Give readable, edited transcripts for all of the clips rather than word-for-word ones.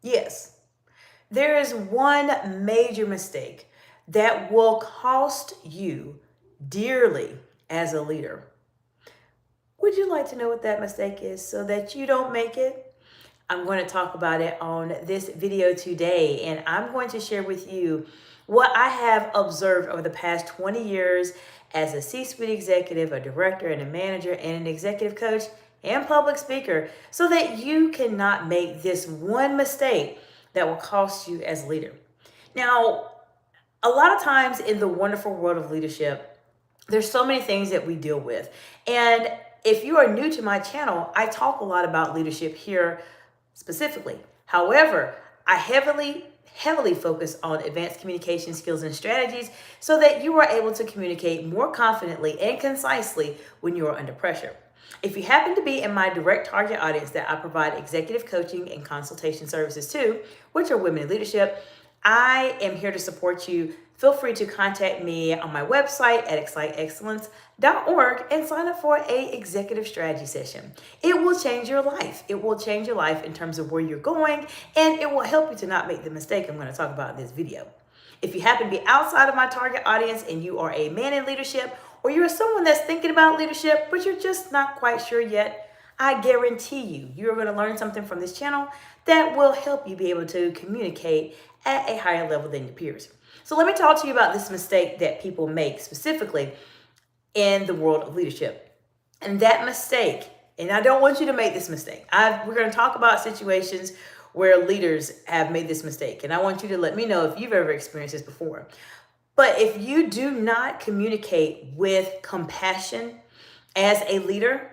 Yes, there is one major mistake that will cost you dearly as a leader. Would you like to know what that mistake is so that you don't make it? I'm going to talk about it on this video today, and I'm going to share with you what I have observed over the past 20 years as a C-suite executive, a director, and a manager, and an executive coach and public speaker, so that you cannot make this one mistake that will cost you as a leader. Now, a lot of times in the wonderful world of leadership, there's so many things that we deal with. And if you are new to my channel, I talk a lot about leadership here specifically. However, I heavily focus on advanced communication skills and strategies so that you are able to communicate more confidently and concisely when you are under pressure. If you happen to be in my direct target audience that I provide executive coaching and consultation services to, which are women in leadership, I am here to support you. Feel free to contact me on my website at exciteexcellence.org and sign up for a executive strategy session. It will change your life. It will change your life in terms of where you're going, and it will help you to not make the mistake I'm going to talk about in this video. If you happen to be outside of my target audience and you are a man in leadership, or you're someone that's thinking about leadership, but you're just not quite sure yet, I guarantee you're going to learn something from this channel that will help you be able to communicate at a higher level than your peers. So let me talk to you about this mistake that people make specifically in the world of leadership. And that mistake, and I don't want you to make this mistake. We're going to talk about situations where leaders have made this mistake. And I want you to let me know if you've ever experienced this before. But if you do not communicate with compassion as a leader,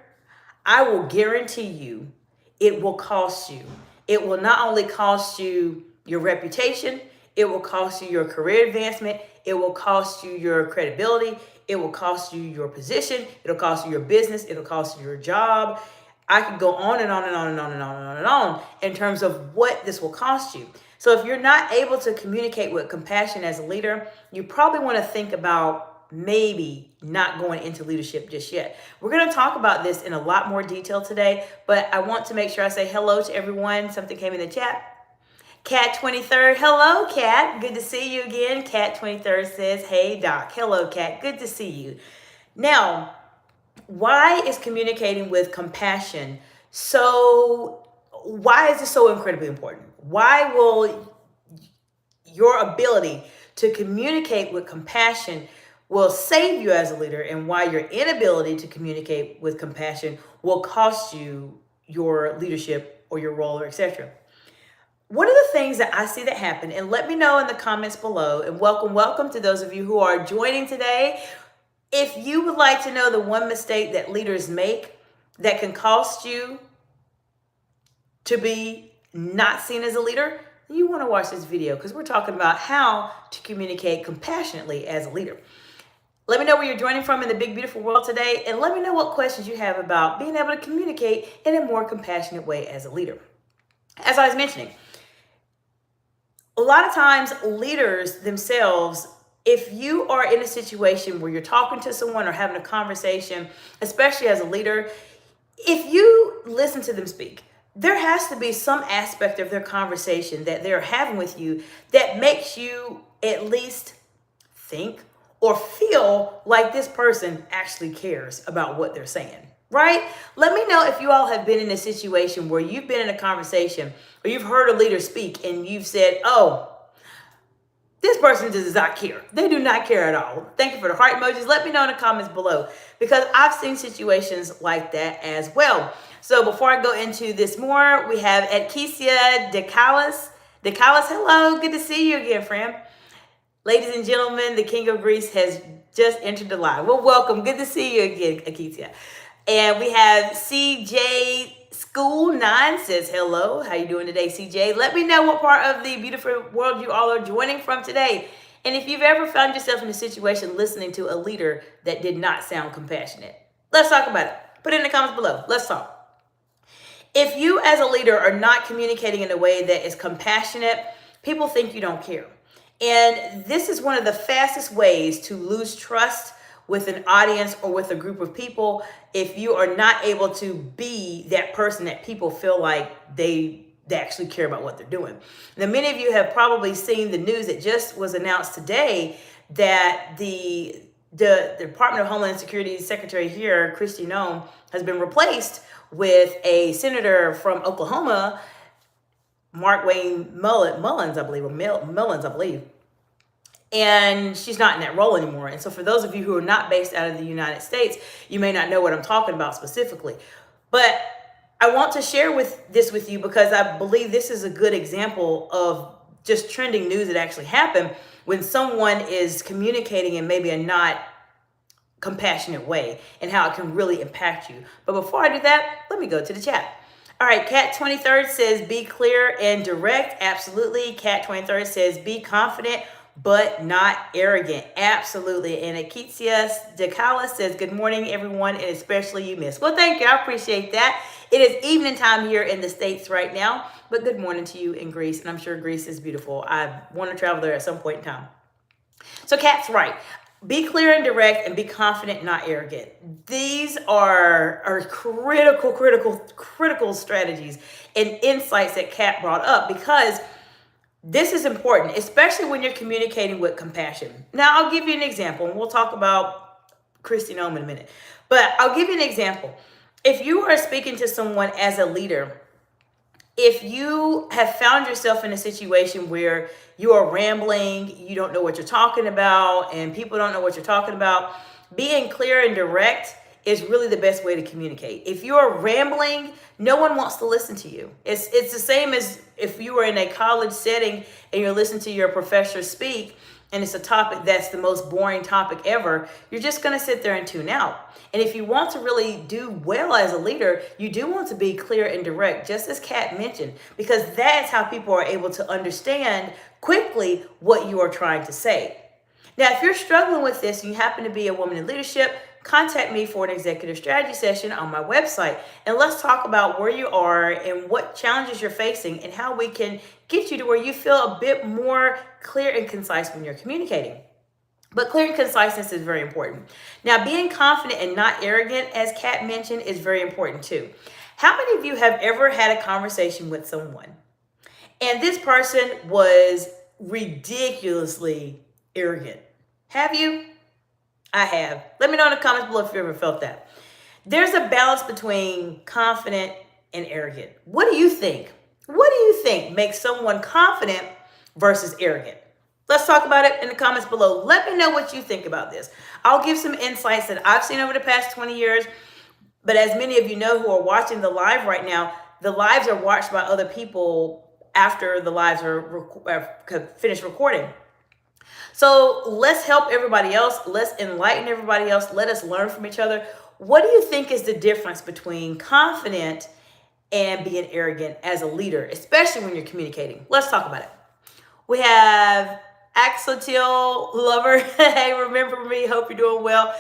I will guarantee you it will cost you. It will not only cost you your reputation, it will cost you your career advancement, it will cost you your credibility, it will cost you your position, it'll cost you your business, it'll cost you your job. I could go on and on and on and on and on and on and on in terms of what this will cost you. So if you're not able to communicate with compassion as a leader, you probably want to think about maybe not going into leadership just yet. We're going to talk about this in a lot more detail today, but I want to make sure I say hello to everyone. Something came in the chat. Cat 23rd, hello Cat, good to see you again. Cat 23rd says, hey Doc, hello Cat, good to see you. Now, why is communicating with compassion why is this so incredibly important? Why will your ability to communicate with compassion will save you as a leader, and why your inability to communicate with compassion will cost you your leadership or your role or etc.? One of the things that I see that happen, and let me know in the comments below, and welcome to those of you who are joining today. If you would like to know the one mistake that leaders make that can cost you to be not seen as a leader, you want to watch this video because we're talking about how to communicate compassionately as a leader. Let me know where you're joining from in the big, beautiful world today, and let me know what questions you have about being able to communicate in a more compassionate way as a leader. As I was mentioning, a lot of times leaders themselves, if you are in a situation where you're talking to someone or having a conversation, especially as a leader, if you listen to them speak, there has to be some aspect of their conversation that they're having with you that makes you at least think or feel like this person actually cares about what they're saying, right? Let me know if you all have been in a situation where you've been in a conversation or you've heard a leader speak and you've said, oh, this person does not care. They do not care at all. Thank you for the heart emojis. Let me know in the comments below because I've seen situations like that as well. So before I go into this more, we have Adkesia Decalis. Decalis, hello. Good to see you again, friend. Ladies and gentlemen, the King of Greece has just entered the live. Well, welcome. Good to see you again, Adkesia. And we have CJ School 9 says, hello. How you doing today, CJ? Let me know what part of the beautiful world you all are joining from today. And if you've ever found yourself in a situation listening to a leader that did not sound compassionate, let's talk about it. Put it in the comments below. Let's talk. If you as a leader are not communicating in a way that is compassionate, people think you don't care. And this is one of the fastest ways to lose trust with an audience or with a group of people if you are not able to be that person that people feel like they they actually care about what they're doing. Now, many of you have probably seen the news that just was announced today that the Department of Homeland Security Secretary here, Kristi Noem, has been replaced with a senator from Oklahoma, Markwayne Mullins, I believe, or Mullins, I believe. And she's not in that role anymore. And so for those of you who are not based out of the United States, you may not know what I'm talking about specifically. But I want to share this with you because I believe this is a good example of just trending news that actually happened when someone is communicating in maybe a not compassionate way and how it can really impact you. But before I do that, let me go to the chat. All right, Cat 23rd says, be clear and direct. Absolutely. Cat 23rd says, be confident but not arrogant. Absolutely. And Akitias Decala says, good morning, everyone, and especially you, Miss. Well, thank you. I appreciate that. It is evening time here in the States right now, but good morning to you in Greece. And I'm sure Greece is beautiful. I want to travel there at some point in time. So Kat's right. Be clear and direct and be confident, not arrogant. These are critical strategies and insights that Kat brought up because this is important, especially when you're communicating with compassion. Now, I'll give you an example, and we'll talk about Kristi Noem in a minute. But I'll give you an example. If you are speaking to someone as a leader, if you have found yourself in a situation where you are rambling, you don't know what you're talking about, and people don't know what you're talking about, being clear and direct is really the best way to communicate. If you're rambling, no one wants to listen to you. It's the same as if you were in a college setting and you're listening to your professor speak and it's a topic that's the most boring topic ever, you're just going to sit there and tune out. And if you want to really do well as a leader, you do want to be clear and direct, just as Kat mentioned, because that's how people are able to understand quickly what you are trying to say. Now, if you're struggling with this and you happen to be a woman in leadership, contact me for an executive strategy session on my website. And let's talk about where you are and what challenges you're facing and how we can get you to where you feel a bit more clear and concise when you're communicating. But clear and conciseness is very important. Now, being confident and not arrogant, as Kat mentioned, is very important too. How many of you have ever had a conversation with someone and this person was ridiculously arrogant? Have you? I have. Let me know in the comments below if you ever felt that. There's a balance between confident and arrogant. What do you think? What do you think makes someone confident versus arrogant? Let's talk about it in the comments below. Let me know what you think about this. I'll give some insights that I've seen over the past 20 years. But as many of you know who are watching the live right now, the lives are watched by other people after the lives are finished recording. So let's help everybody else. Let's enlighten everybody else. Let us learn from each other. What do you think is the difference between confident and being arrogant as a leader, especially when you're communicating? Let's talk about it. We have Axotil Lover. Hey, remember me. Hope you're doing well.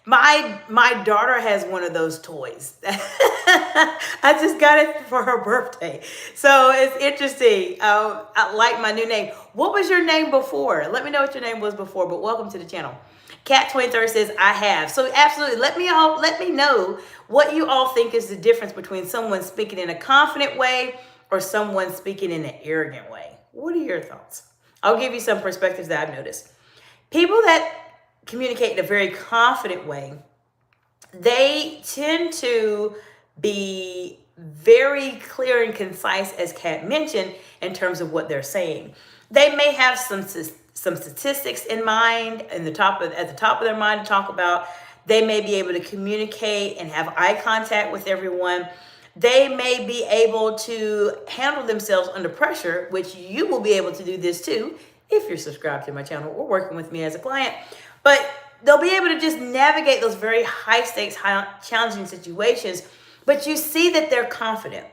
My daughter has one of those toys. I just got it for her birthday. So it's interesting. I like my new name. What was your name before? Let me know what your name was before, but welcome to the channel. Cat 23 says, I have. So absolutely, let me know what you all think is the difference between someone speaking in a confident way or someone speaking in an arrogant way. What are your thoughts? I'll give you some perspectives that I've noticed. People that communicate in a very confident way, they tend to be very clear and concise, as Kat mentioned, in terms of what they're saying. They may have some statistics in mind at the top of their mind to talk about. They may be able to communicate and have eye contact with everyone. They may be able to handle themselves under pressure, which you will be able to do this too if you're subscribed to my channel or working with me as a client. But they'll be able to just navigate those very high stakes, challenging situations. But you see that they're confident.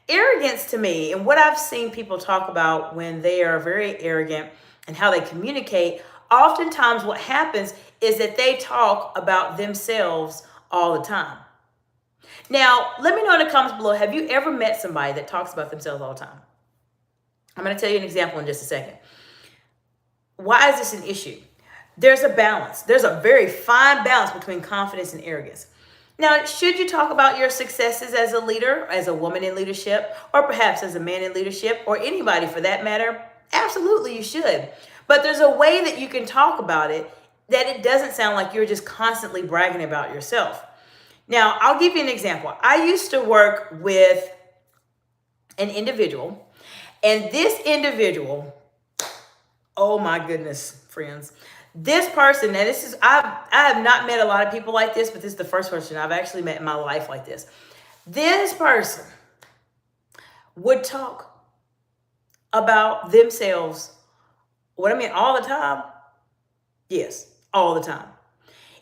Arrogance to me, and what I've seen people talk about when they are very arrogant and how they communicate, oftentimes what happens is that they talk about themselves all the time. Now, let me know in the comments below, have you ever met somebody that talks about themselves all the time? I'm going to tell you an example in just a second. Why is this an issue? There's a balance. There's a very fine balance between confidence and arrogance. Now, should you talk about your successes as a leader, as a woman in leadership, or perhaps as a man in leadership, or anybody for that matter? Absolutely, you should. But there's a way that you can talk about it that it doesn't sound like you're just constantly bragging about yourself. Now, I'll give you an example. I used to work with an individual, and this individual, oh my goodness, friends. This person, now this is, I have not met a lot of people like this, but this is the first person I've actually met in my life like this. This person would talk about themselves, what I mean, all the time. Yes, all the time.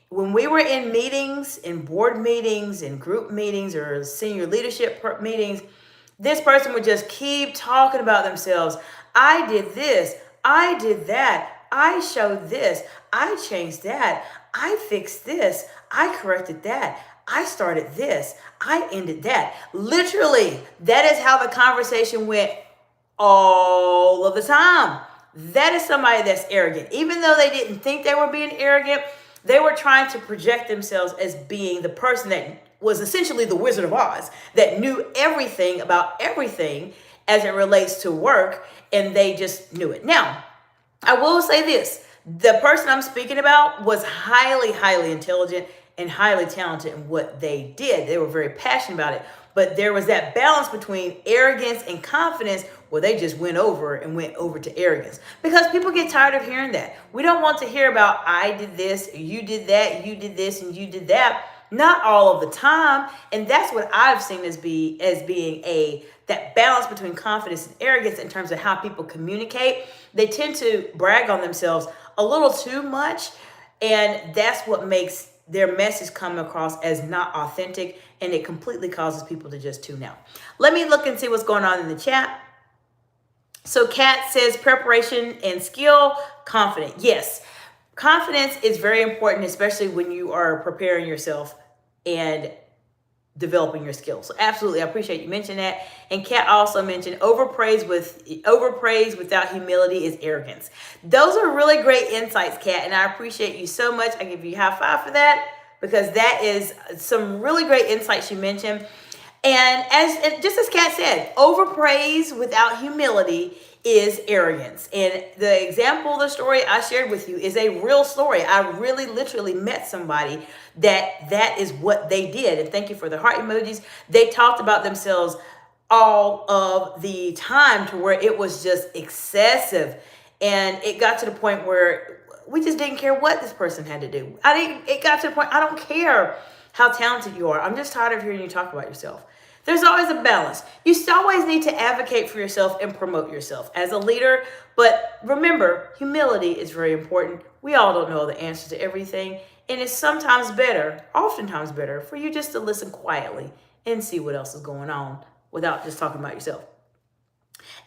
When we were in meetings, in board meetings, in group meetings, or senior leadership meetings, this person would just keep talking about themselves. I did this. I did that. I showed this. I changed that. I fixed this. I corrected that. I started this. I ended that. Literally, that is how the conversation went all of the time. That is somebody that's arrogant. Even though they didn't think they were being arrogant, they were trying to project themselves as being the person that was essentially the Wizard of Oz, that knew everything about everything as it relates to work, and they just knew it. Now, I will say this. The person I'm speaking about was highly, highly intelligent and highly talented in what they did. They were very passionate about it. But there was that balance between arrogance and confidence where they just went over to arrogance. Because people get tired of hearing that. We don't want to hear about, I did this, you did that, you did this, and you did that. Not all of the time. And that's what I've seen as being that balance between confidence and arrogance in terms of how people communicate. They tend to brag on themselves a little too much. And that's what makes their message come across as not authentic, and it completely causes people to just tune out. Let me look and see what's going on in the chat. So Kat says preparation and skill, confident. Yes, confidence is very important, especially when you are preparing yourself and developing your skills. So absolutely, I appreciate you mentioning that. And Kat also mentioned overpraise without humility is arrogance. Those are really great insights, Kat, and I appreciate you so much. I give you a high five for that, because that is some really great insights you mentioned. And just as Kat said, overpraise without humility is arrogance. And the example, the story I shared with you is a real story. I really literally met somebody that is what they did. And thank you for the heart emojis. They talked about themselves all of the time to where it was just excessive. And it got to the point where we just didn't care what this person had to do. It got to the point, I don't care how talented you are. I'm just tired of hearing you talk about yourself. There's always a balance. You still always need to advocate for yourself and promote yourself as a leader. But remember, humility is very important. We all don't know the answers to everything. And it's sometimes better, oftentimes better, for you just to listen quietly and see what else is going on without just talking about yourself.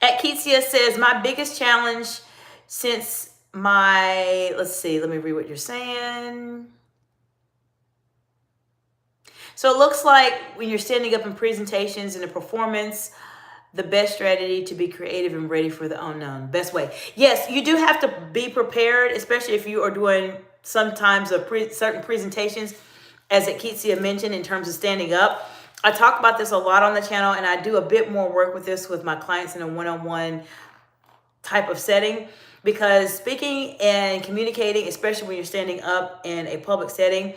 Ketia says, my biggest challenge since let's see, let me read what you're saying. So it looks like when you're standing up in presentations and a performance, the best strategy to be creative and ready for the unknown. Best way. Yes, you do have to be prepared, especially if you are doing sometimes certain presentations, as Ketia mentioned, in terms of standing up. I talk about this a lot on the channel, and I do a bit more work with this with my clients in a one-on-one type of setting, because speaking and communicating, especially when you're standing up in a public setting,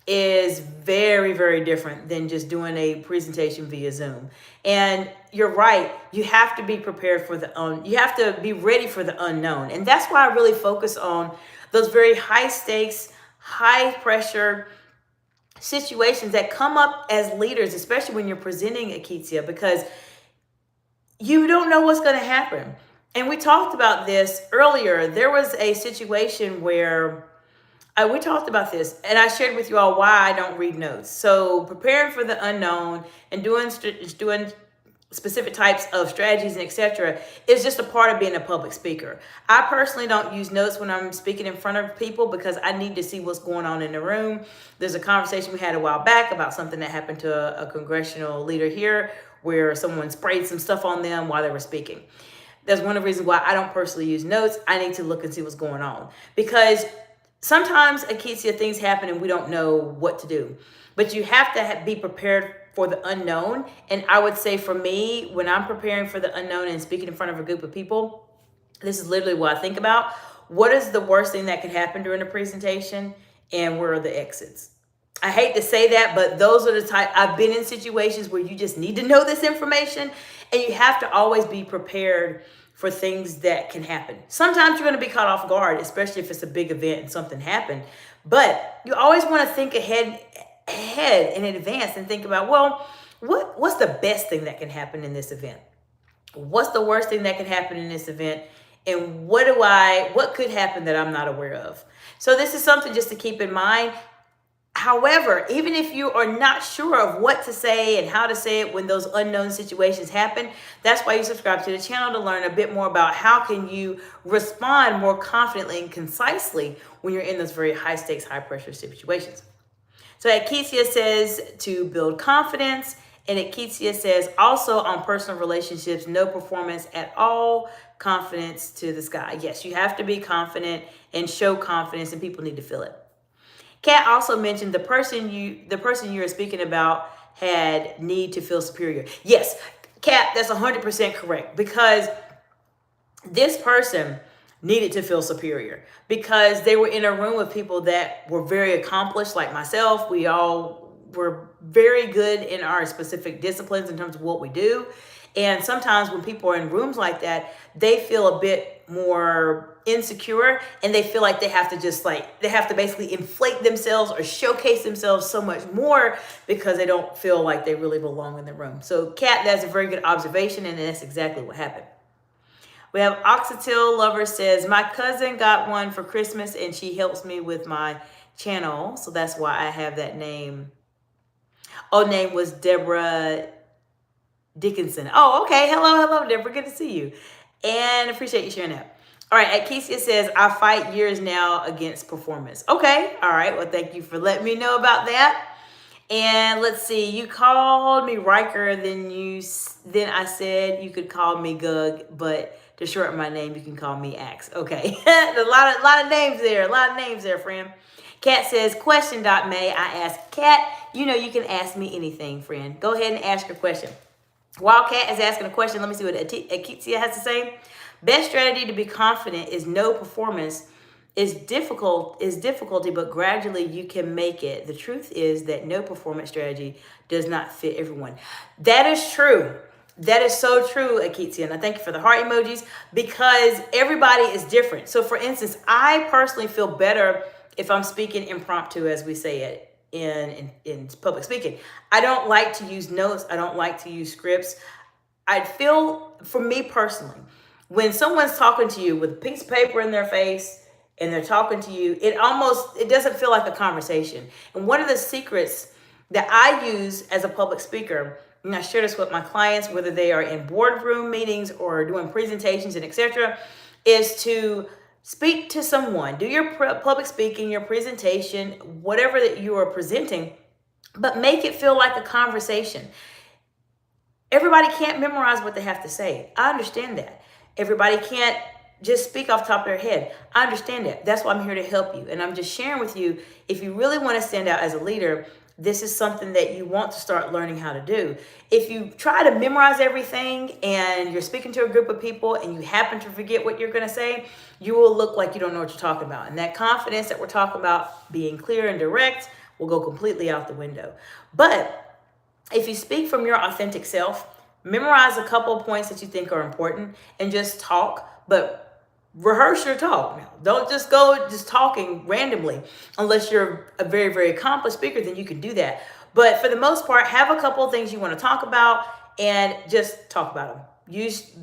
is very, very different than just doing a presentation via Zoom. And you're right, you have to be prepared for you have to be ready for the unknown. And that's why I really focus on those very high stakes, high pressure situations that come up as leaders, especially when you're presenting Ketia, because you don't know what's going to happen. And we talked about this earlier. There was a situation where we talked about this, and I shared with you all why I don't read notes. So preparing for the unknown and doing specific types of strategies and etc. is just a part of being a public speaker. I personally don't use notes when I'm speaking in front of people, because I need to see what's going on in the room. There's a conversation we had a while back about something that happened to a congressional leader here, where someone sprayed some stuff on them while they were speaking. That's one of the reasons why I don't personally use notes. I need to look and see what's going on, because Sometimes, Akesia, things happen and we don't know what to do. But you have to be prepared for the unknown. And I would say for me, when I'm preparing for the unknown and speaking in front of a group of people, this is literally what I think about. What is the worst thing that could happen during a presentation? And where are the exits? I hate to say that, but those are the type, I've been in situations where you just need to know this information, and you have to always be prepared for things that can happen. Sometimes you're going to be caught off guard, especially if it's a big event and something happened. But you always want to think ahead in advance and think about, well, what's the best thing that can happen in this event? What's the worst thing that can happen in this event? And what could happen that I'm not aware of? So this is something just to keep in mind. However, even if you are not sure of what to say and how to say it when those unknown situations happen, that's why you subscribe to the channel, to learn a bit more about how can you respond more confidently and concisely when you're in those very high stakes, high pressure situations. So Akesia says to build confidence, and Akesia says also on personal relationships, no performance at all, confidence to the sky. Yes, you have to be confident and show confidence, and people need to feel it. Kat also mentioned the person you were speaking about had need to feel superior. Yes, Kat, that's 100% correct, because this person needed to feel superior because they were in a room with people that were very accomplished, like myself. We all were very good in our specific disciplines in terms of what we do. And sometimes when people are in rooms like that, they feel a bit more insecure, and they feel like they have to basically inflate themselves or showcase themselves so much more because they don't feel like they really belong in the room. So Kat, that's a very good observation, and that's exactly what happened. We have Oxatil Lover says, my cousin got one for Christmas and she helps me with my channel. So that's why I have that name. Oh, name was Deborah Dickinson. Oh, okay. Hello, Deborah. Good to see you. And appreciate you sharing that. All right. Akesia says, I fight years now against performance. Okay. All right. Well, thank you for letting me know about that. And let's see, you called me Riker, then I said you could call me Gug, but to shorten my name, you can call me Axe. Okay. a lot of names there, friend. Kat says, question, May I ask? Kat, you can ask me anything, friend. Go ahead and ask your question. While Kat is asking a question, let me see what Akesia has to say. Best strategy to be confident is no performance is difficulty, but gradually you can make it. The truth is that no performance strategy does not fit everyone. That is true. That is so true, Akesia. And I thank you for the heart emojis, because everybody is different. So for instance, I personally feel better if I'm speaking impromptu, as we say it in public speaking. I don't like to use notes. I don't like to use scripts. I feel, for me personally, when someone's talking to you with a piece of paper in their face and they're talking to you, it doesn't feel like a conversation. And one of the secrets that I use as a public speaker, and I share this with my clients, whether they are in boardroom meetings or doing presentations and etc., is to speak to someone. Do your public speaking, your presentation, whatever that you are presenting, but make it feel like a conversation. Everybody can't memorize what they have to say. I understand that. Everybody can't just speak off the top of their head. I understand that. That's why I'm here to help you. And I'm just sharing with you, if you really want to stand out as a leader, this is something that you want to start learning how to do. If you try to memorize everything and you're speaking to a group of people and you happen to forget what you're going to say, you will look like you don't know what you're talking about. And that confidence that we're talking about, being clear and direct, will go completely out the window. But if you speak from your authentic self, memorize a couple of points that you think are important and just talk, but rehearse your talk. Now, don't just go just talking randomly. Unless you're a very, very accomplished speaker, then you can do that. But for the most part, have a couple of things you want to talk about and just talk about them.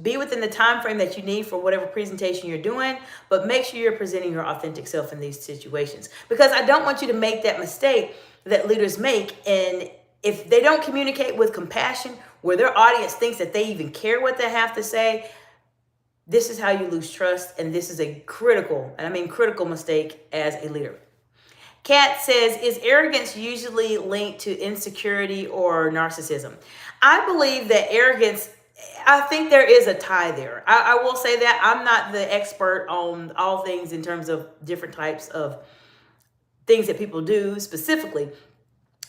Be within the time frame that you need for whatever presentation you're doing, but make sure you're presenting your authentic self in these situations. Because I don't want you to make that mistake that leaders make, and if they don't communicate with compassion, where their audience thinks that they even care what they have to say, this is how you lose trust, and this is a critical, and I mean critical, mistake as a leader. Kat says, is arrogance usually linked to insecurity or narcissism? I believe that arrogance, I think there is a tie there. I will say that I'm not the expert on all things in terms of different types of things that people do specifically.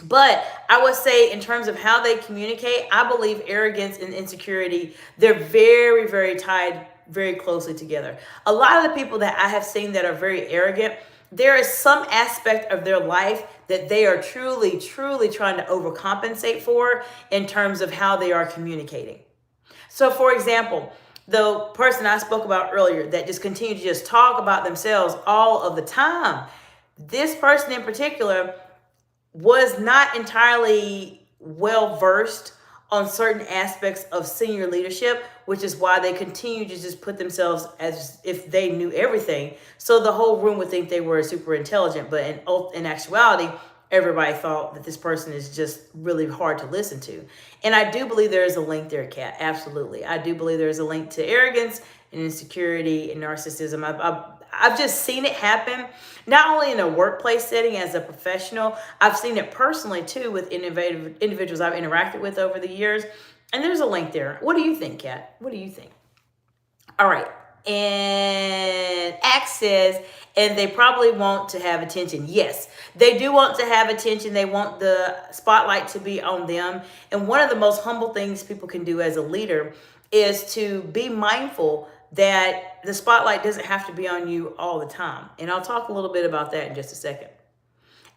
But I would say in terms of how they communicate, I believe arrogance and insecurity, they're very, very tied very closely together. A lot of the people that I have seen that are very arrogant, there is some aspect of their life that they are truly, truly trying to overcompensate for in terms of how they are communicating. So, for example, the person I spoke about earlier that just continued to just talk about themselves all of the time, this person in particular was not entirely well versed on certain aspects of senior leadership, which is why they continue to just put themselves as if they knew everything. So the whole room would think they were super intelligent, but in actuality, everybody thought that this person is just really hard to listen to. And I do believe there is a link there, Kat. Absolutely. I do believe there is a link to arrogance and insecurity and narcissism. I've just seen it happen, not only in a workplace setting as a professional, I've seen it personally too with innovative individuals I've interacted with over the years. And there's a link there. What do you think, Kat? What do you think? All right. And Axe says, and they probably want to have attention. Yes, they do want to have attention. They want the spotlight to be on them. And one of the most humble things people can do as a leader is to be mindful that the spotlight doesn't have to be on you all the time. And I'll talk a little bit about that in just a second.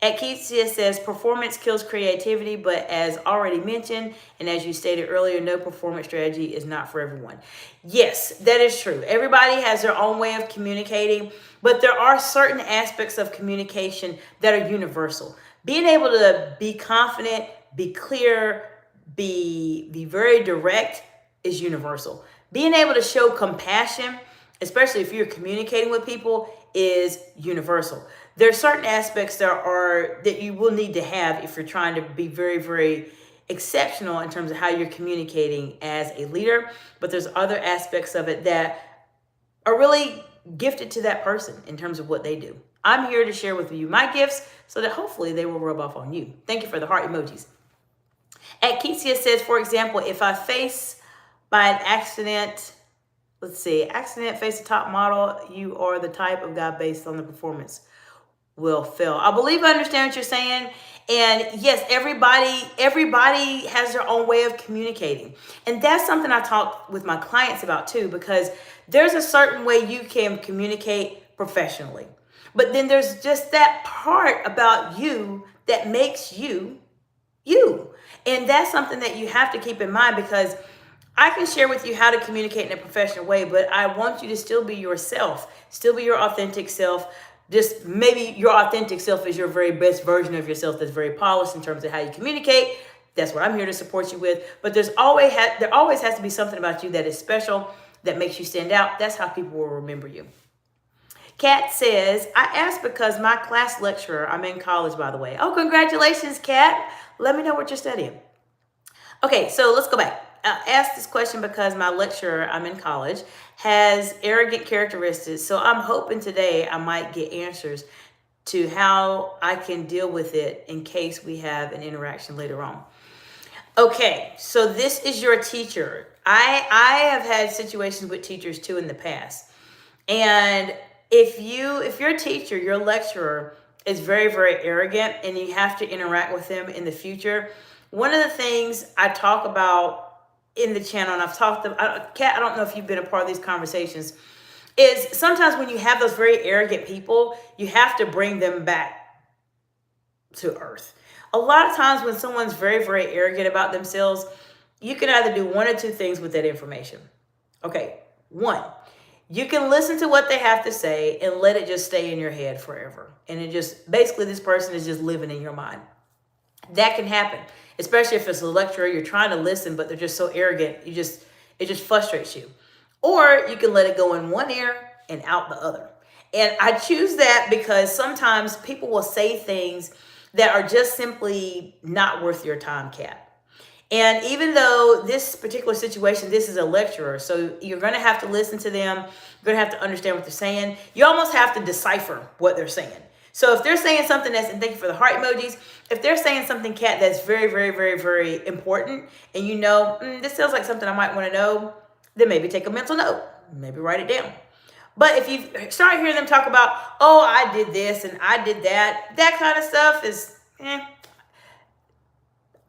Akesia says, performance kills creativity, but as already mentioned, and as you stated earlier, no performance strategy is not for everyone. Yes, that is true. Everybody has their own way of communicating, but there are certain aspects of communication that are universal. Being able to be confident, be clear, be very direct is universal. Being able to show compassion, especially if you're communicating with people, is universal. There are certain aspects that you will need to have if you're trying to be very, very exceptional in terms of how you're communicating as a leader. But there's other aspects of it that are really gifted to that person in terms of what they do. I'm here to share with you my gifts so that hopefully they will rub off on you. Thank you for the heart emojis. Akesia says, for example, if I face by an accident, face a top model, you are the type of guy based on the performance will fail. I believe I understand what you're saying. And yes, everybody has their own way of communicating. And that's something I talk with my clients about too, because there's a certain way you can communicate professionally. But then there's just that part about you that makes you, you. And that's something that you have to keep in mind, because I can share with you how to communicate in a professional way, but I want you to still be yourself, still be your authentic self. Just maybe your authentic self is your very best version of yourself that's very polished in terms of how you communicate. That's what I'm here to support you with. But there always has to be something about you that is special, that makes you stand out. That's how people will remember you. Kat says, I asked because my class lecturer, I'm in college, by the way. Oh, congratulations, Kat. Let me know what you're studying. Okay, so let's go back. I asked this question because my lecturer, I'm in college, has arrogant characteristics. So I'm hoping today I might get answers to how I can deal with it in case we have an interaction later on. Okay, so this is your teacher. I have had situations with teachers too in the past. And if your teacher, your lecturer is very, very arrogant and you have to interact with them in the future, one of the things I talk about in the channel, and I've talked to Kat, I don't know if you've been a part of these conversations, is sometimes when you have those very arrogant people, you have to bring them back to earth. A lot of times when someone's very, very arrogant about themselves, you can either do one or two things with that information. Okay, one, you can listen to what they have to say and let it just stay in your head forever. And it just, basically this person is just living in your mind. That can happen, especially if it's a lecturer, you're trying to listen, but they're just so arrogant, it just frustrates you. Or you can let it go in one ear and out the other. And I choose that because sometimes people will say things that are just simply not worth your time, Kat. And even though this particular situation, this is a lecturer, so you're going to have to listen to them, you're going to have to understand what they're saying. You almost have to decipher what they're saying. So if they're saying something and thank you for the heart emojis, if they're saying something, Kat, that's very, very, very, very important, and you know, this sounds like something I might want to know, then maybe take a mental note, maybe write it down. But if you start hearing them talk about, oh, I did this and I did that, that kind of stuff is,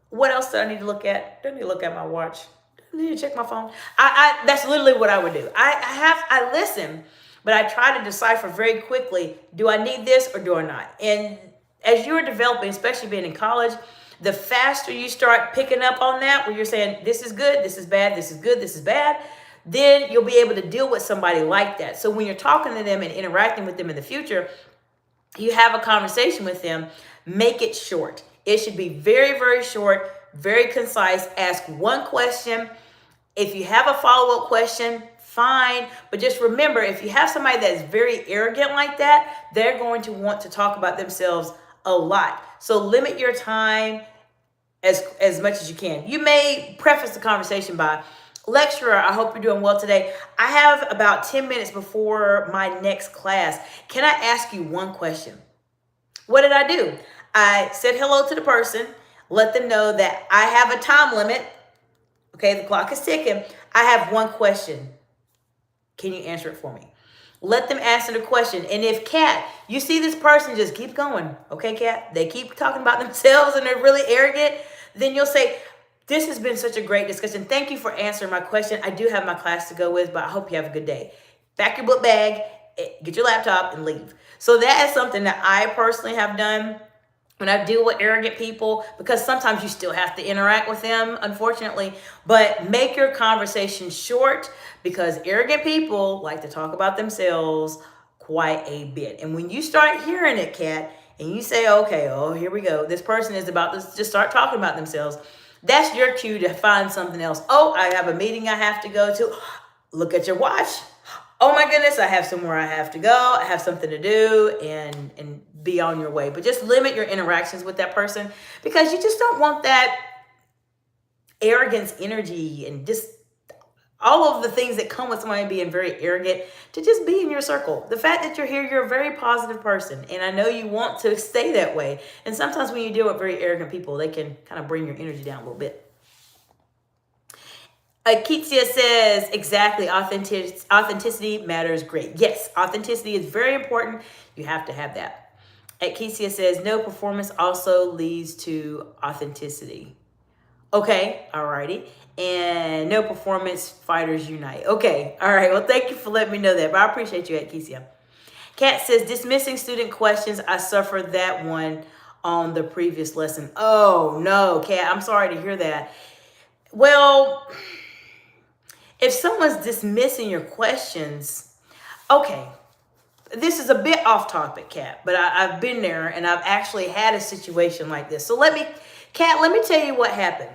what else do I need to look at? Do I need to look at my watch? Do I need to check my phone? That's literally what I would do. I listen, but I try to decipher very quickly, do I need this or do I not? And as you're developing, especially being in college, the faster you start picking up on that, where you're saying, this is good, this is bad, this is good, this is bad, then you'll be able to deal with somebody like that. So when you're talking to them and interacting with them in the future, you have a conversation with them, make it short. It should be very, very short, very concise. Ask one question. If you have a follow-up question, fine. But just remember, if you have somebody that's very arrogant like that, they're going to want to talk about themselves a lot. So limit your time as much as you can. You may preface the conversation by, lecturer, I hope you're doing well today. I have about 10 minutes before my next class. Can I ask you one question? What did I do? I said hello to the person, let them know that I have a time limit. Okay, the clock is ticking. I have one question. Can you answer it for me? Let them answer the question. And if Kat, you see this person just keep going, okay, Kat, they keep talking about themselves and they're really arrogant, then you'll say, this has been such a great discussion. Thank you for answering my question. I do have my class to go with, but I hope you have a good day. Pack your book bag, get your laptop, and leave. So that is something that I personally have done when I deal with arrogant people, because sometimes you still have to interact with them, unfortunately. But make your conversation short, because arrogant people like to talk about themselves quite a bit. And when you start hearing it, Kat, and you say, okay, oh, here we go. This person is about to just start talking about themselves. That's your cue to find something else. Oh, I have a meeting I have to go to. Look at your watch. Oh my goodness, I have somewhere I have to go. I have something to do, and be on your way. But just limit your interactions with that person, because you just don't want that arrogance energy and just all of the things that come with somebody being very arrogant to just be in your circle. The fact that you're here, you're a very positive person. And I know you want to stay that way. And sometimes when you deal with very arrogant people, they can kind of bring your energy down a little bit. Ketia says, exactly, authenticity matters great. Yes, authenticity is very important. You have to have that. Ketia says, no, performance also leads to authenticity. Okay, alrighty. And no, performance fighters unite. Okay, all right. Well, thank you for letting me know that. But I appreciate you, Kesia. Kat says, dismissing student questions. I suffered that one on the previous lesson. Oh, no, Kat, I'm sorry to hear that. Well, if someone's dismissing your questions, okay, this is a bit off topic, Kat, but I've been there and I've actually had a situation like this. So Kat, let me tell you what happened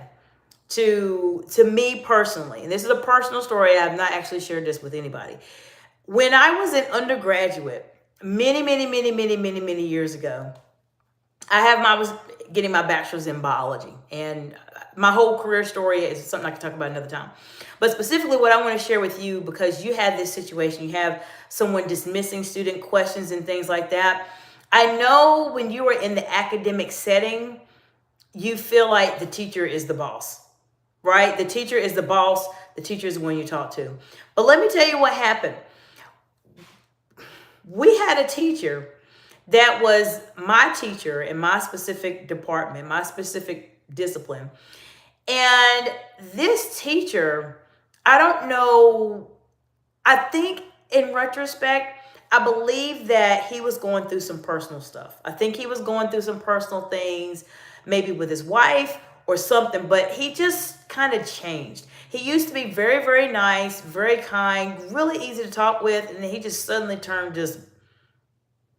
to me personally. And this is a personal story. I've not actually shared this with anybody. When I was an undergraduate, many years ago, I was getting my bachelor's in biology, and my whole career story is something I can talk about another time. But specifically what I want to share with you, because you had this situation, you have someone dismissing student questions and things like that. I know when you are in the academic setting, you feel like the teacher is the boss, right? The teacher is the boss. The teacher is the one you talk to. But let me tell you what happened. We had a teacher that was my teacher in my specific department, my specific discipline. And this teacher, I don't know, I think in retrospect, I believe that he was going through some personal stuff. I think he was going through some personal things, maybe with his wife or something, but he just kind of changed. He used to be very, very nice, very kind, really easy to talk with, and then he just suddenly turned just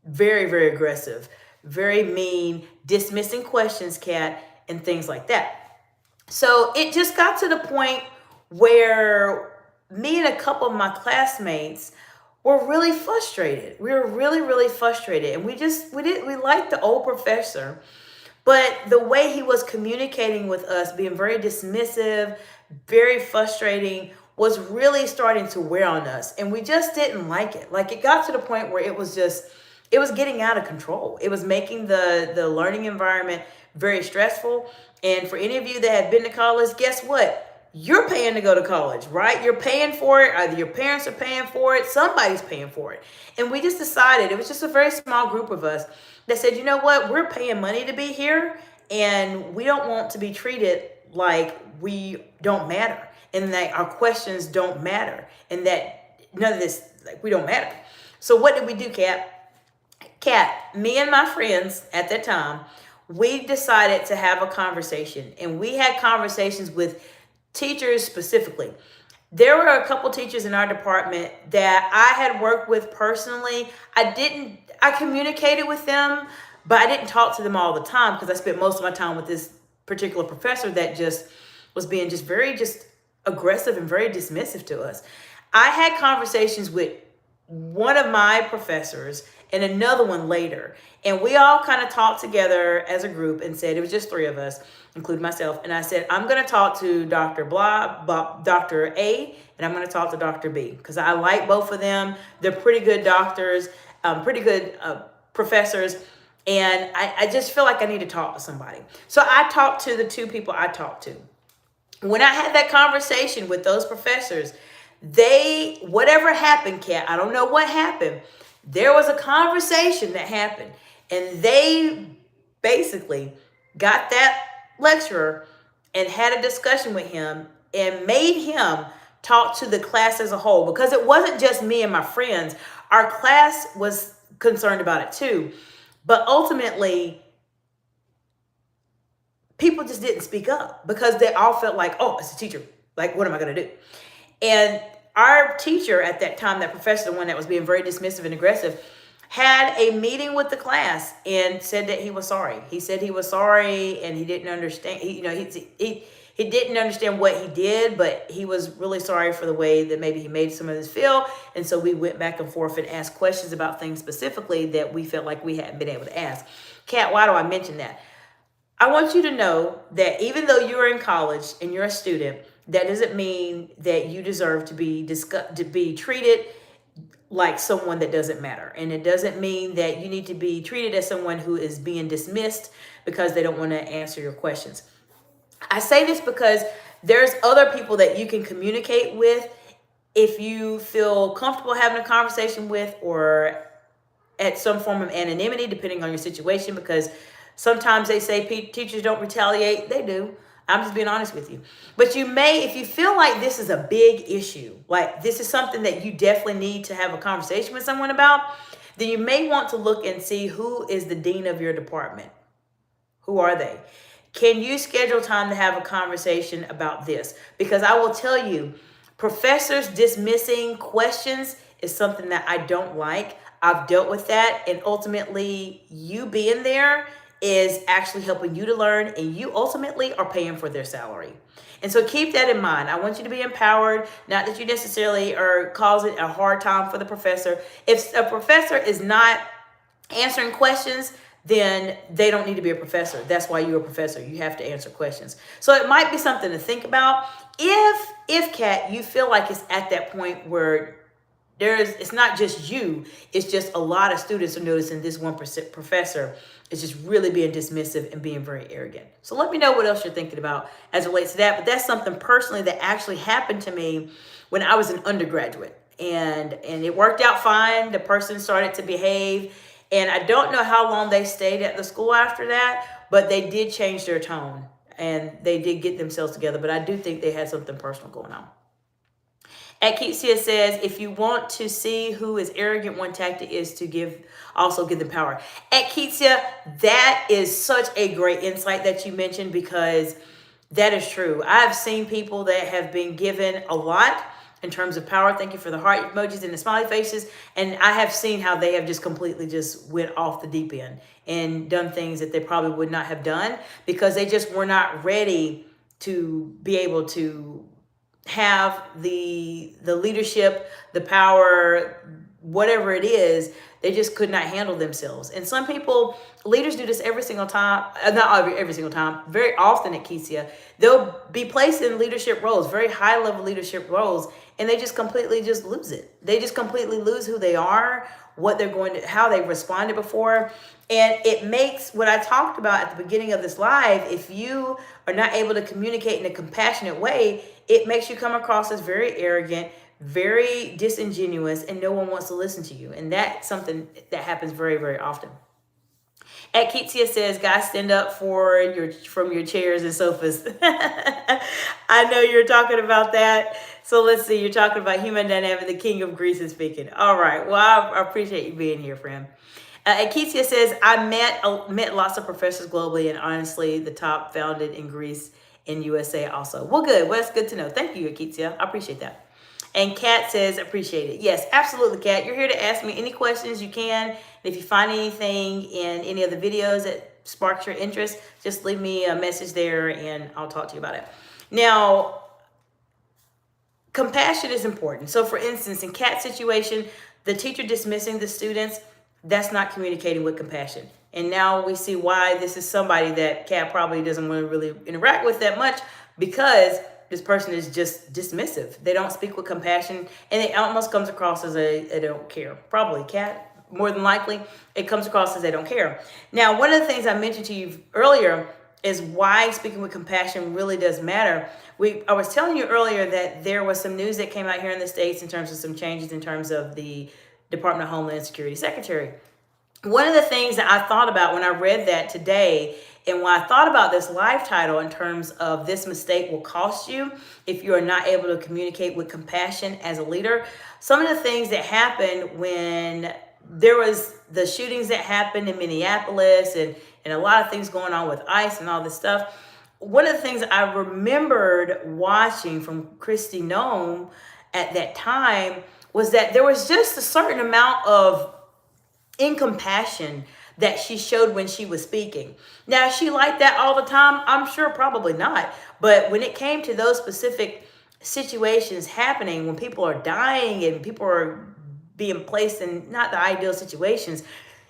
very, very aggressive, very mean, dismissing questions, Kat, and things like that. So it just got to the point where me and a couple of my classmates were really frustrated. We were really, really frustrated. And we liked the old professor, but the way he was communicating with us, being very dismissive, very frustrating, was really starting to wear on us. And we just didn't like it. Like, it got to the point where it was getting out of control. It was making the learning environment very stressful. And for any of you that have been to college, guess what? you're paying to go to college, right? You're paying for it. Either your parents are paying for it, somebody's paying for it. And we just decided, it was just a very small group of us that said, you know what, we're paying money to be here, and we don't want to be treated like we don't matter, and that our questions don't matter, and that none of this, like, we don't matter. So what did we do, Kat, me and my friends at that time, we decided to have a conversation, and we had conversations with teachers specifically. There were a couple teachers in our department that I had worked with personally. I communicated with them, but I didn't talk to them all the time because I spent most of my time with this particular professor that just was being just very just aggressive and very dismissive to us. I had conversations with one of my professors and another one later. And we all kind of talked together as a group and said, it was just three of us, including myself. And I said, I'm going to talk to Dr. Dr. A, and I'm going to talk to Dr. B, because I like both of them. They're pretty good doctors, pretty good professors. And I just feel like I need to talk to somebody. So I talked to the two people I talked to. When I had that conversation with those professors, whatever happened, Kat, I don't know what happened. There was a conversation that happened, and they basically got that lecturer and had a discussion with him and made him talk to the class as a whole, because it wasn't just me and my friends. Our class was concerned about it too. But ultimately, people just didn't speak up because they all felt like, oh, it's a teacher. Like, what am I going to do? And our teacher at that time, that professor, the one that was being very dismissive and aggressive, had a meeting with the class and said that he was sorry. He said he was sorry, and he didn't understand. He didn't understand what he did, but he was really sorry for the way that maybe he made some of us feel. And so we went back and forth and asked questions about things specifically that we felt like we hadn't been able to ask. Kat, why do I mention that? I want you to know that even though you're in college and you're a student, that doesn't mean that you deserve to be treated like someone that doesn't matter. And it doesn't mean that you need to be treated as someone who is being dismissed because they don't want to answer your questions. I say this because there's other people that you can communicate with if you feel comfortable having a conversation with, or at some form of anonymity, depending on your situation, because sometimes they say teachers don't retaliate. They do. I'm just being honest with you. But you may, if you feel like this is a big issue, like this is something that you definitely need to have a conversation with someone about, then you may want to look and see who is the dean of your department. Who are they? Can you schedule time to have a conversation about this? Because I will tell you, professors dismissing questions is something that I don't like. I've dealt with that. And ultimately, you being there is actually helping you to learn, and you ultimately are paying for their salary. And so keep that in mind. I want you to be empowered, not that you necessarily are causing a hard time for the professor. If a professor is not answering questions, then they don't need to be a professor. That's why you're a professor. You have to answer questions. So it might be something to think about. If Kat, you feel like it's at that point where it's not just you, it's just a lot of students are noticing this one professor is just really being dismissive and being very arrogant. So let me know what else you're thinking about as it relates to that. But that's something personally that actually happened to me when I was an undergraduate. And it worked out fine. The person started to behave. And I don't know how long they stayed at the school after that, but they did change their tone and they did get themselves together. But I do think they had something personal going on. At Keetsia says, if you want to see who is arrogant, one tactic is to also give them power. At Keetsia, that is such a great insight that you mentioned, because that is true. I've seen people that have been given a lot in terms of power. Thank you for the heart emojis and the smiley faces. And I have seen how they have just completely just went off the deep end and done things that they probably would not have done because they just were not ready to be able to have the leadership, the power, whatever it is. They just could not handle themselves. And some people, leaders do this every single time, not every single time, very often at Keetsia. They'll be placed in leadership roles, very high level leadership roles, and they just completely just lose it. They just completely lose who they are, what they're going to, how they responded before. And it makes what I talked about at the beginning of this live, if you are not able to communicate in a compassionate way, it makes you come across as very arrogant, very disingenuous, and no one wants to listen to you. And that's something that happens very, very often. At Keetsia says, guys, stand up from your chairs and sofas. I know you're talking about that. So let's see. You're talking about human dynamic. The king of Greece is speaking. All right. Well, I appreciate you being here, friend. Keetsia says, I met lots of professors globally, and honestly, the top founded in Greece and USA also. Well, good. Well, that's good to know. Thank you, Keetsia. I appreciate that. And Kat says, appreciate it. Yes, absolutely, Kat. You're here to ask me any questions you can. And if you find anything in any of the videos that sparks your interest, just leave me a message there and I'll talk to you about it. Now, compassion is important. So for instance, in Kat's situation, the teacher dismissing the students, that's not communicating with compassion. And now we see why this is somebody that Kat probably doesn't want to really interact with that much, because this person is just dismissive. They don't speak with compassion, and it almost comes across as they don't care. Probably, Kat, more than likely, it comes across as they don't care. Now, one of the things I mentioned to you earlier is why speaking with compassion really does matter. I was telling you earlier that there was some news that came out here in the States in terms of some changes in terms of the Department of Homeland Security Secretary. One of the things that I thought about when I read that today, and when I thought about this live title in terms of this mistake will cost you if you are not able to communicate with compassion as a leader, some of the things that happened when there was the shootings that happened in Minneapolis and a lot of things going on with ICE and all this stuff. One of the things I remembered watching from Kristi Noem at that time was that there was just a certain amount of incompassion that she showed when she was speaking. Now, is she like that all the time? I'm sure probably not. But when it came to those specific situations happening, when people are dying and people are being placed in not the ideal situations,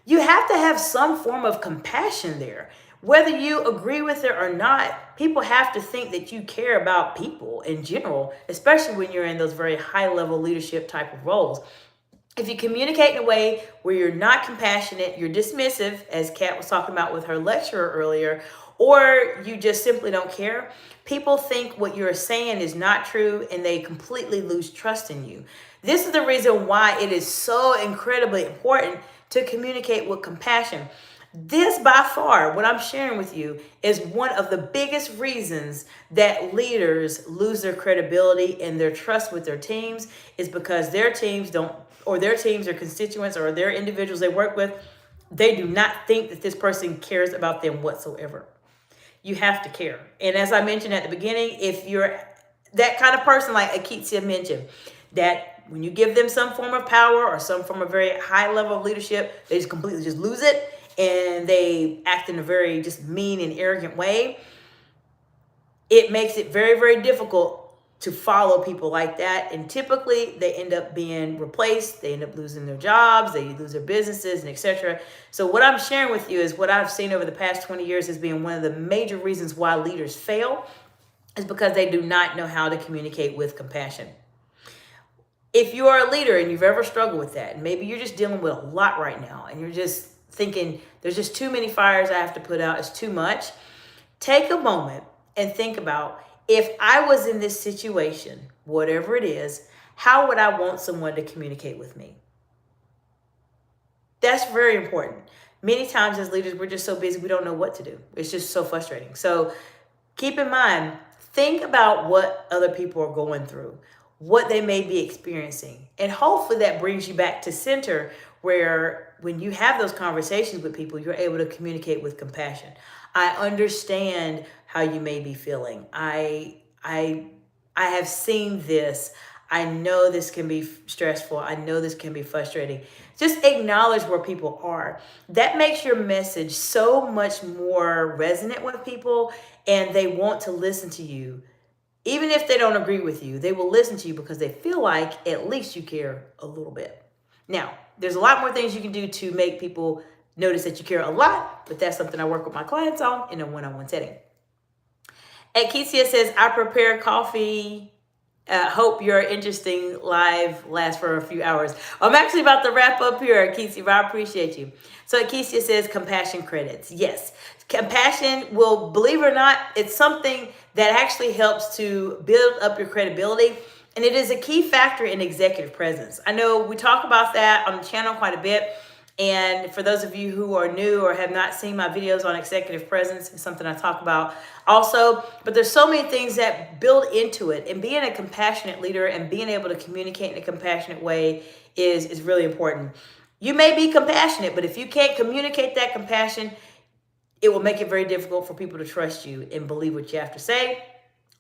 you have to have some form of compassion there. Whether you agree with it or not, people have to think that you care about people in general, especially when you're in those very high-level leadership type of roles. If you communicate in a way where you're not compassionate, you're dismissive, as Kat was talking about with her lecturer earlier, or you just simply don't care, people think what you're saying is not true and they completely lose trust in you. This is the reason why it is so incredibly important to communicate with compassion. This, by far, what I'm sharing with you is one of the biggest reasons that leaders lose their credibility and their trust with their teams, is because their teams don't, or their teams or constituents or their individuals they work with, they do not think that this person cares about them whatsoever. You have to care. And as I mentioned at the beginning, if you're that kind of person, like Keetsia mentioned, that when you give them some form of power or some form of very high level of leadership, they just completely just lose it and they act in a very just mean and arrogant way. It makes it very, very difficult to follow people like that. And typically they end up being replaced. They end up losing their jobs. They lose their businesses and etc. So what I'm sharing with you is what I've seen over the past 20 years as being one of the major reasons why leaders fail, is because they do not know how to communicate with compassion. If you are a leader and you've ever struggled with that, and maybe you're just dealing with a lot right now and you're just thinking there's just too many fires I have to put out, it's too much, take a moment and think about, if I was in this situation, whatever it is, how would I want someone to communicate with me? That's very important. Many times as leaders, we're just so busy, we don't know what to do. It's just so frustrating. So keep in mind, think about what other people are going through, what they may be experiencing. And hopefully that brings you back to center, where when you have those conversations with people, you're able to communicate with compassion. I understand how you may be feeling. I have seen this. I know this can be stressful. I know this can be frustrating. Just acknowledge where people are. That makes your message so much more resonant with people, and they want to listen to you. Even if they don't agree with you, they will listen to you because they feel like at least you care a little bit. Now, there's a lot more things you can do to make people notice that you care a lot, but that's something I work with my clients on in a one-on-one setting. And Keetsia says, I prepare coffee Hope your interesting live lasts for a few hours. I'm actually about to wrap up here, Akesia, but I appreciate you. So Akesia says compassion credits. Yes, compassion will, believe it or not, it's something that actually helps to build up your credibility. And it is a key factor in executive presence. I know we talk about that on the channel quite a bit. And for those of you who are new or have not seen my videos on executive presence, it's something I talk about also. But there's so many things that build into it. And being a compassionate leader and being able to communicate in a compassionate way is really important. You may be compassionate, but if you can't communicate that compassion, it will make it very difficult for people to trust you and believe what you have to say.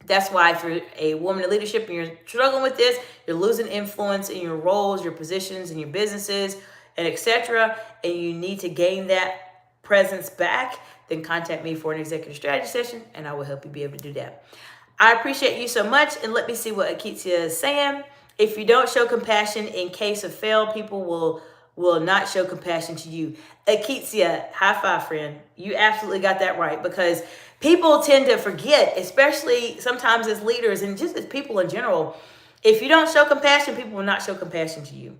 That's why if you're a woman in leadership and you're struggling with this, you're losing influence in your roles, your positions, and your businesses, and etc., and you need to gain that presence back, then contact me for an executive strategy session, and I will help you be able to do that. I appreciate you so much, and let me see what Akesia is saying. If you don't show compassion in case of fail, people will not show compassion to you. Akesia, high five, friend. You absolutely got that right, because people tend to forget, especially sometimes as leaders and just as people in general. If you don't show compassion, people will not show compassion to you.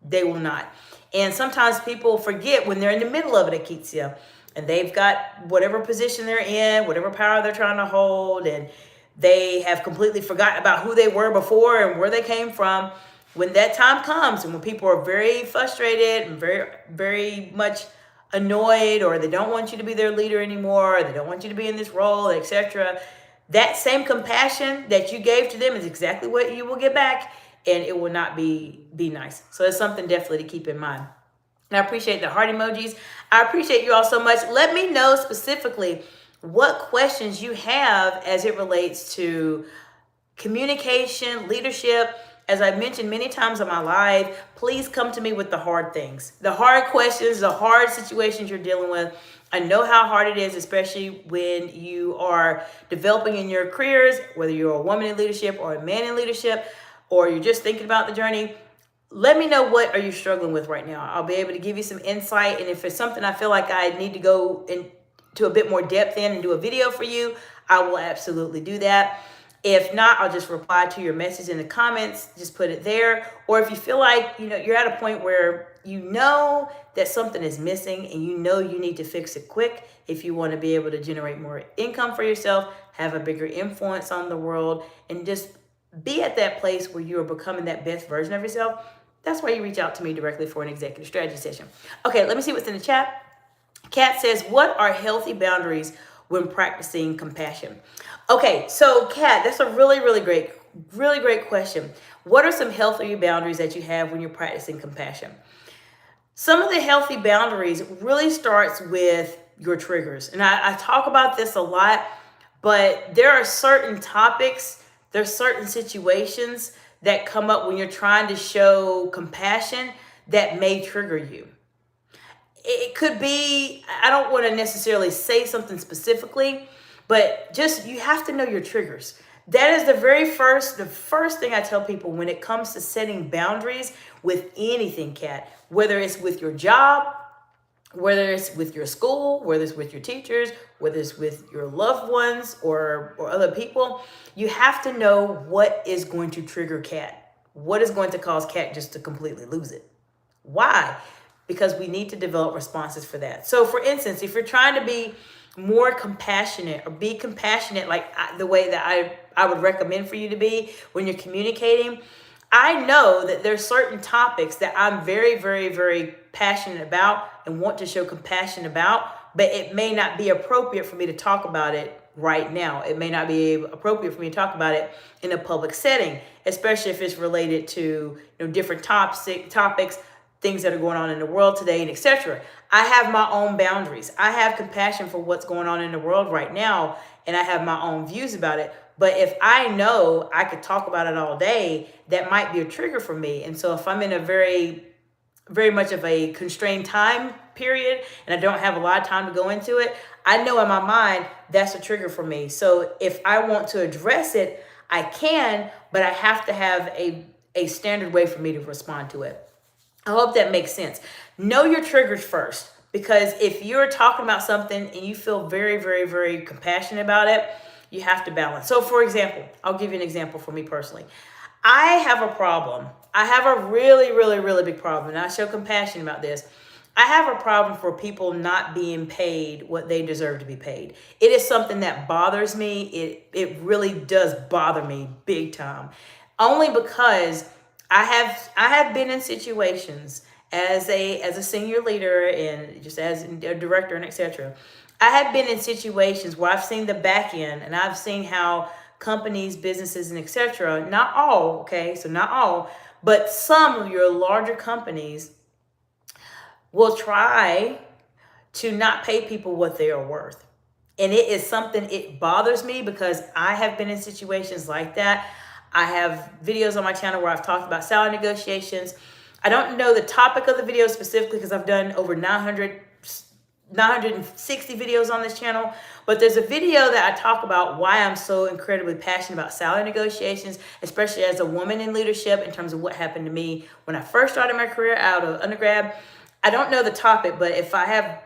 They will not. And sometimes people forget when they're in the middle of it, Akesia, and they've got whatever position they're in, whatever power they're trying to hold, and they have completely forgotten about who they were before and where they came from. When that time comes and when people are very frustrated and very, very much annoyed, or they don't want you to be their leader anymore, or they don't want you to be in this role, etc., that same compassion that you gave to them is exactly what you will get back, and it will not be nice. So it's something definitely to keep in mind. And I appreciate the heart emojis. I appreciate you all so much. Let me know specifically what questions you have as it relates to communication, leadership. As I mentioned many times on my live, please come to me with the hard things, the hard questions, the hard situations you're dealing with. I know how hard it is, especially when you are developing in your careers, whether you're a woman in leadership or a man in leadership, or you're just thinking about the journey. Let me know, what are you struggling with right now? I'll be able to give you some insight. And if it's something I feel like I need to go into a bit more depth in and do a video for you, I will absolutely do that. If not, I'll just reply to your message in the comments, just put it there. Or if you feel like, you're at a point where you know that something is missing and you know you need to fix it quick, if you want to be able to generate more income for yourself, have a bigger influence on the world, and just be at that place where you are becoming that best version of yourself, that's why you reach out to me directly for an executive strategy session. Okay, let me see what's in the chat. Kat says, what are healthy boundaries when practicing compassion? Okay, so Kat, that's a really, really great question. What are some healthy boundaries that you have when you're practicing compassion? Some of the healthy boundaries really starts with your triggers. And I talk about this a lot, but there are certain topics, there's certain situations that come up when you're trying to show compassion that may trigger you. It could be, I don't want to necessarily say something specifically, but just, you have to know your triggers. That is the first thing I tell people when it comes to setting boundaries with anything, Kat, whether it's with your job, whether it's with your school, whether it's with your teachers, whether it's with your loved ones or other people. You have to know what is going to trigger Kat. What is going to cause Kat just to completely lose it? Why? Because we need to develop responses for that. So for instance, if you're trying to be more compassionate, or be compassionate like the way that I would recommend for you to be when you're communicating, I know that there's certain topics that I'm very, very, very passionate about and want to show compassion about, but it may not be appropriate for me to talk about it right now. It may not be appropriate for me to talk about it in a public setting, especially if it's related to different topics, things that are going on in the world today, and etc. I have my own boundaries. I have compassion for what's going on in the world right now, and I have my own views about it. But if I know I could talk about it all day, that might be a trigger for me. And so if I'm in a very, very much of a constrained time period and I don't have a lot of time to go into it, I know in my mind that's a trigger for me. So if I want to address it, I can, but I have to have a standard way for me to respond to it. I hope that makes sense. Know your triggers first, because if you're talking about something and you feel very, very, very compassionate about it, You have to balance. So for example, I'll give you an example for me personally. I have a problem. I have a really, really, really big problem, and I show compassion about this. I have a problem for people not being paid what they deserve to be paid. It is something that bothers me. It really does bother me big time. Only because I have been in situations as a senior leader and just as a director and etc. I have been in situations where I've seen the back end and I've seen how companies, businesses, and etc. Not all, okay, so not all, but some of your larger companies will try to not pay people what they are worth. And it is something, it bothers me because I have been in situations like that. I have videos on my channel where I've talked about salary negotiations. I don't know the topic of the video specifically because I've done over 960 videos on this channel, but there's a video that I talk about why I'm so incredibly passionate about salary negotiations, especially as a woman in leadership, in terms of what happened to me when I first started my career out of undergrad. I don't know the topic, but if I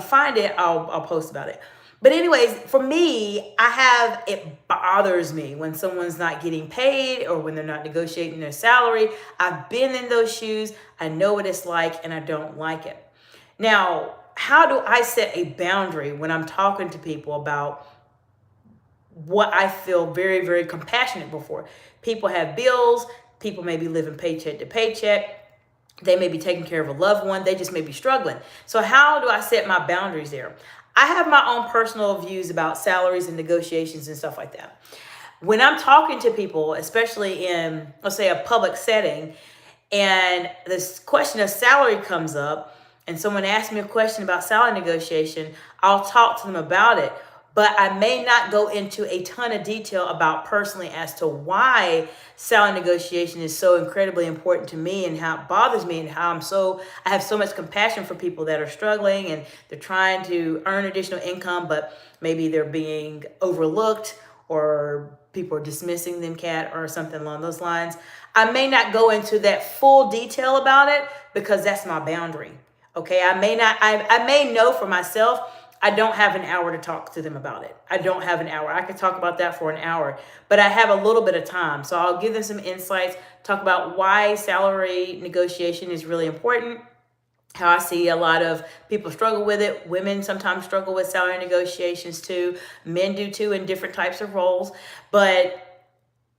find it, I'll post about it. But anyways, for me, it bothers me when someone's not getting paid or when they're not negotiating their salary. I've been in those shoes. I know what it's like, and I don't like it. Now, how do I set a boundary when I'm talking to people about what I feel very, very compassionate before? People have bills. People may be living paycheck to paycheck. They may be taking care of a loved one. They just may be struggling. So how do I set my boundaries there? I have my own personal views about salaries and negotiations and stuff like that. When I'm talking to people, especially in, let's say, a public setting, and this question of salary comes up, and someone asks me a question about salary negotiation, I'll talk to them about it. But I may not go into a ton of detail about personally as to why salary negotiation is so incredibly important to me and how it bothers me and how I have so much compassion for people that are struggling and they're trying to earn additional income, but maybe they're being overlooked or people are dismissing them, Kat, or something along those lines. I may not go into that full detail about it because that's my boundary. Okay, I may know for myself, I don't have an hour to talk to them about it. I don't have an hour. I could talk about that for an hour, but I have a little bit of time. So I'll give them some insights, talk about why salary negotiation is really important, how I see a lot of people struggle with it. Women sometimes struggle with salary negotiations too. Men do too in different types of roles, but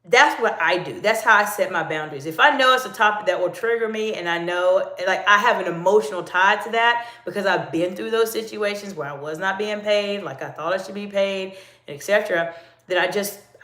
that's what I do. That's how I set my boundaries. If I know it's a topic that will trigger me and I know, like, I have an emotional tie to that because I've been through those situations where I was not being paid like I thought I should be paid, etc., then I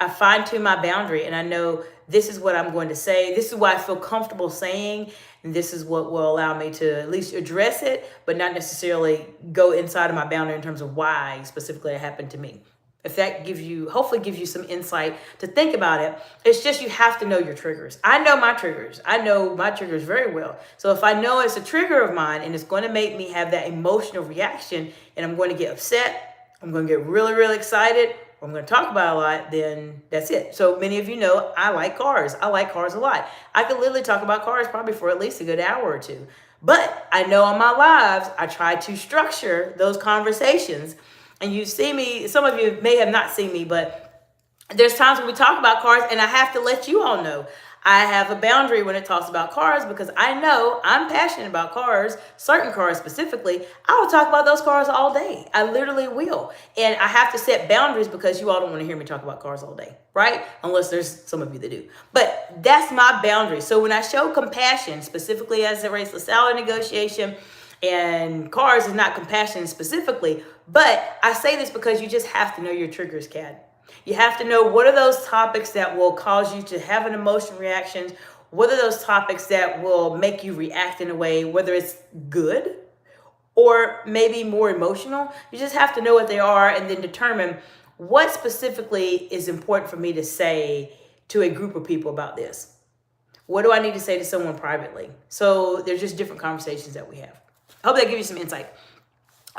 fine tune my boundary and I know this is what I'm going to say. This is what I feel comfortable saying. And this is what will allow me to at least address it, but not necessarily go inside of my boundary in terms of why specifically it happened to me. If that hopefully gives you some insight to think about it. It's just you have to know your triggers. I know my triggers. I know my triggers very well. So if I know it's a trigger of mine and it's going to make me have that emotional reaction and I'm going to get upset, I'm going to get really, really excited, or I'm going to talk about it a lot, then that's it. So many of you know I like cars. I like cars a lot. I could literally talk about cars probably for at least a good hour or two. But I know on my lives, I try to structure those conversations. And you see me, some of you may have not seen me, but there's times when we talk about cars and I have to let you all know I have a boundary when it talks about cars because I know I'm passionate about cars, certain cars specifically. I will talk about those cars all day. I literally will. And I have to set boundaries because you all don't want to hear me talk about cars all day, right? Unless there's some of you that do. But that's my boundary. So when I show compassion, specifically as it relates to salary negotiation, and cars is not compassion specifically, but I say this because you just have to know your triggers, Kat. You have to know what are those topics that will cause you to have an emotional reaction. What are those topics that will make you react in a way, whether it's good or maybe more emotional. You just have to know what they are and then determine what specifically is important for me to say to a group of people about this. What do I need to say to someone privately? So there's just different conversations that we have. I hope that gives you some insight.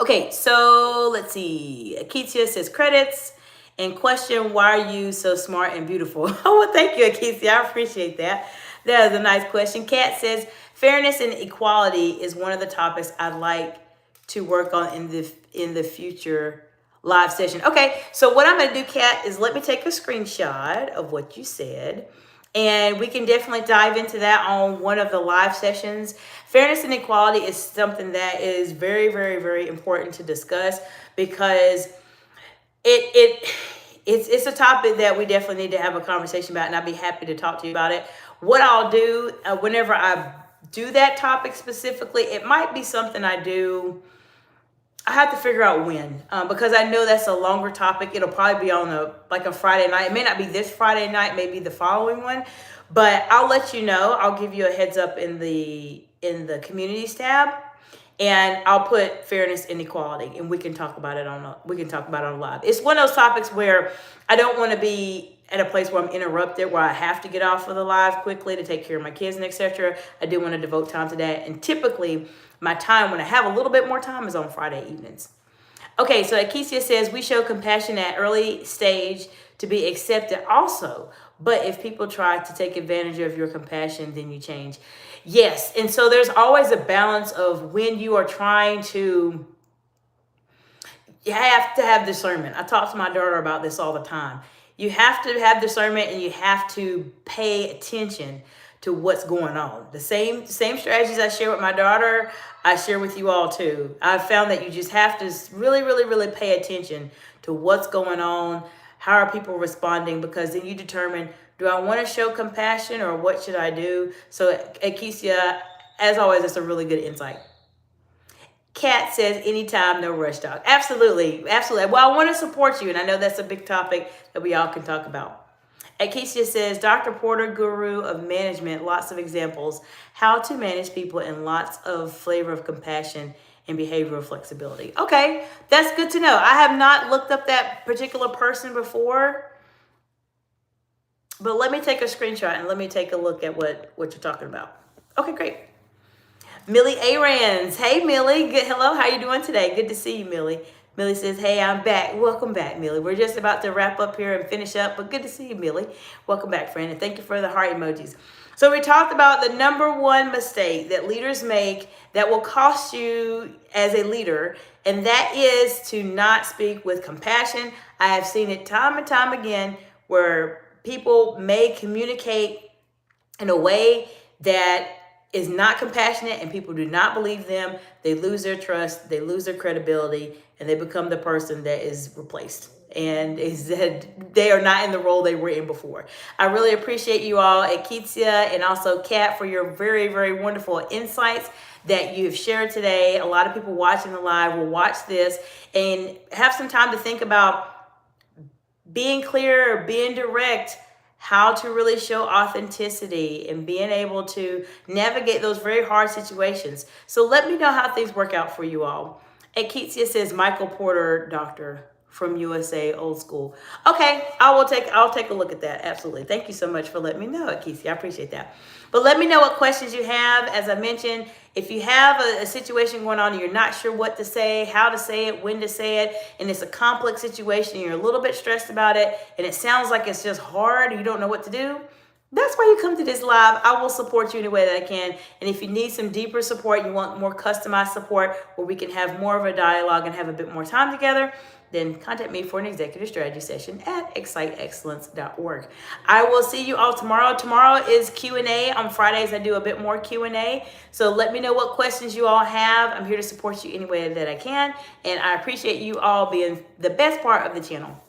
Okay, so let's see. Aketia says credits and question, why are you so smart and beautiful? Oh, well, thank you, Aketia. I appreciate that. That is a nice question. Kat says, fairness and equality is one of the topics I'd like to work on in the future live session. Okay, so what I'm going to do, Kat, is let me take a screenshot of what you said, and we can definitely dive into that on one of the live sessions. Fairness and equality is something that is very, very, very important to discuss, because it's a topic that we definitely need to have a conversation about, and I'd be happy to talk to you about it. What I'll do whenever I do that topic specifically, it might be something I do. I have to figure out when, because I know that's a longer topic. It'll probably be on a Friday night. It may not be this Friday night, maybe the following one, but I'll let you know. I'll give you a heads up in the communities tab, and I'll put fairness and equality, and we can talk about it on live. It's one of those topics where I don't want to be at a place where I'm interrupted, where I have to get off of the live quickly to take care of my kids and etc. I do want to devote time to that, and typically my time when I have a little bit more time is on Friday evenings. Okay, so Akesia says, we show compassion at early stage to be accepted also, but if people try to take advantage of your compassion, then you change. Yes, and so there's always a balance of when you are trying to, you have to have discernment. I talk to my daughter about this all the time. You have to have discernment, and you have to pay attention to what's going on. The same strategies I share with my daughter, I share with you all too. I've found that you just have to really, really, really pay attention to what's going on. How are people responding? Because then you determine, do I want to show compassion, or what should I do? So Akesia, as always, it's a really good insight. Kat says, anytime, no rush, dog. Absolutely, absolutely. Well, I want to support you, and I know that's a big topic that we all can talk about. Akesia says, Dr. Porter, guru of management, lots of examples, how to manage people, and lots of flavor of compassion and behavioral flexibility. Okay, that's good to know. I have not looked up that particular person before, but let me take a screenshot and let me take a look at what you're talking about. Okay, great. Millie Arans. Hey, Millie. Good. Hello. How you doing today? Good to see you, Millie. Millie says, hey, I'm back. Welcome back, Millie. We're just about to wrap up here and finish up, but good to see you, Millie. Welcome back, friend, and thank you for the heart emojis. So we talked about the number one mistake that leaders make that will cost you as a leader, and that is to not speak with compassion. I have seen it time and time again where people may communicate in a way that is not compassionate, and people do not believe them. They lose their trust, they lose their credibility, and they become the person that is replaced, and is that they are not in the role they were in before. I really appreciate you all, Akesia and also Kat, for your very, very wonderful insights that you've shared today. A lot of people watching the live will watch this and have some time to think about being clear, being direct, how to really show authenticity, and being able to navigate those very hard situations. So let me know how things work out for you all. Akesia says, Michael Porter, doctor from USA, old school. Okay, I'll take a look at that. Absolutely. Thank you so much for letting me know, Akesia. I appreciate that. But let me know what questions you have. As I mentioned, if you have a situation going on and you're not sure what to say, how to say it, when to say it, and it's a complex situation, you're a little bit stressed about it, and it sounds like it's just hard and you don't know what to do, that's why you come to this live. I will support you in a way that I can. And if you need some deeper support, you want more customized support where we can have more of a dialogue and have a bit more time together, then contact me for an executive strategy session at exciteexcellence.org. I will see you all tomorrow. Tomorrow is Q&A. On Fridays, I do a bit more Q&A. So let me know what questions you all have. I'm here to support you any way that I can. And I appreciate you all being the best part of the channel.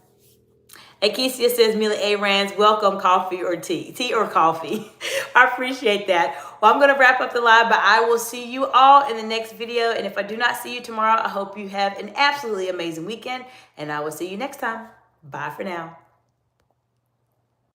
Akesia says, Millie Arans, welcome, coffee or tea. Tea or coffee. I appreciate that. Well, I'm going to wrap up the live, but I will see you all in the next video. And if I do not see you tomorrow, I hope you have an absolutely amazing weekend. And I will see you next time. Bye for now.